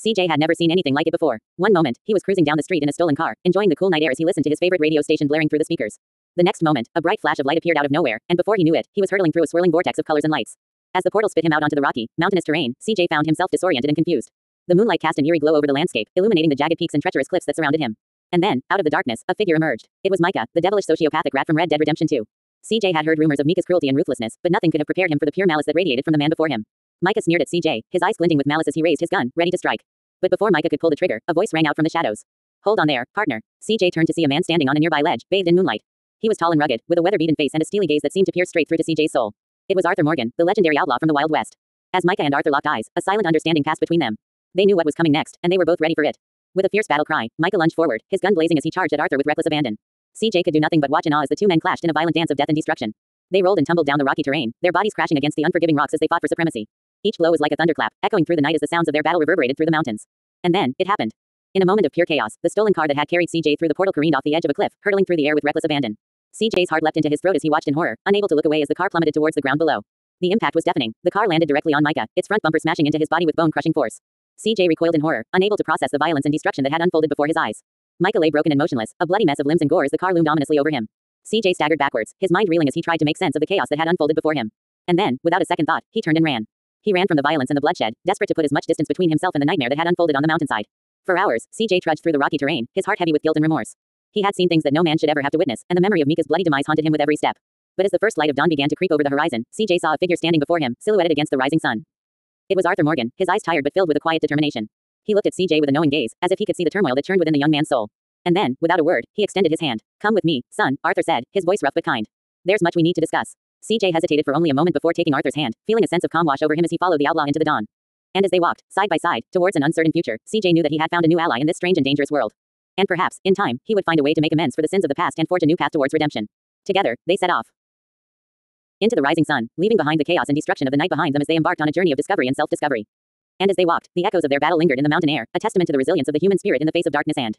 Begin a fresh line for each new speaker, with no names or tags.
CJ had never seen anything like it before. One moment, he was cruising down the street in a stolen car, enjoying the cool night air as he listened to his favorite radio station blaring through the speakers. The next moment, a bright flash of light appeared out of nowhere, and before he knew it, he was hurtling through a swirling vortex of colors and lights. As the portal spit him out onto the rocky, mountainous terrain, CJ found himself disoriented and confused. The moonlight cast an eerie glow over the landscape, illuminating the jagged peaks and treacherous cliffs that surrounded him. And then, out of the darkness, a figure emerged. It was Micah, the devilish sociopathic rat from Red Dead Redemption 2. CJ had heard rumors of Mika's cruelty and ruthlessness, but nothing could have prepared him for the pure malice that radiated from the man before him. Micah sneered at CJ, his eyes glinting with malice as he raised his gun, ready to strike. But before Micah could pull the trigger, a voice rang out from the shadows. "Hold on there, partner." CJ turned to see a man standing on a nearby ledge, bathed in moonlight. He was tall and rugged, with a weather-beaten face and a steely gaze that seemed to pierce straight through to CJ's soul. It was Arthur Morgan, the legendary outlaw from the Wild West. As Micah and Arthur locked eyes, a silent understanding passed between them. They knew what was coming next, and they were both ready for it. With a fierce battle cry, Micah lunged forward, his gun blazing as he charged at Arthur with reckless abandon. CJ could do nothing but watch in awe as the two men clashed in a violent dance of death and destruction. They rolled and tumbled down the rocky terrain, their bodies crashing against the unforgiving rocks as they fought for supremacy. Each blow was like a thunderclap, echoing through the night as the sounds of their battle reverberated through the mountains. And then, it happened. In a moment of pure chaos, the stolen car that had carried CJ through the portal careened off the edge of a cliff, hurtling through the air with reckless abandon. CJ's heart leapt into his throat as he watched in horror, unable to look away as the car plummeted towards the ground below. The impact was deafening. The car landed directly on Micah, its front bumper smashing into his body with bone-crushing force. CJ recoiled in horror, unable to process the violence and destruction that had unfolded before his eyes. Micah lay broken and motionless, a bloody mess of limbs and gore as the car loomed ominously over him. CJ staggered backwards, his mind reeling as he tried to make sense of the chaos that had unfolded before him. And then, without a second thought, he turned and ran. He ran from the violence and the bloodshed, desperate to put as much distance between himself and the nightmare that had unfolded on the mountainside. For hours, CJ trudged through the rocky terrain, his heart heavy with guilt and remorse. He had seen things that no man should ever have to witness, and the memory of Mika's bloody demise haunted him with every step. But as the first light of dawn began to creep over the horizon, CJ saw a figure standing before him, silhouetted against the rising sun. It was Arthur Morgan, his eyes tired but filled with a quiet determination. He looked at CJ with a knowing gaze, as if he could see the turmoil that churned within the young man's soul. And then, without a word, he extended his hand. "Come with me, son," Arthur said, his voice rough but kind. "There's much we need to discuss." CJ hesitated for only a moment before taking Arthur's hand, feeling a sense of calm wash over him as he followed the outlaw into the dawn. And as they walked, side by side, towards an uncertain future, CJ knew that he had found a new ally in this strange and dangerous world. And perhaps, in time, he would find a way to make amends for the sins of the past and forge a new path towards redemption. Together, they set off into the rising sun, leaving behind the chaos and destruction of the night behind them as they embarked on a journey of discovery and self-discovery. And as they walked, the echoes of their battle lingered in the mountain air, a testament to the resilience of the human spirit in the face of darkness and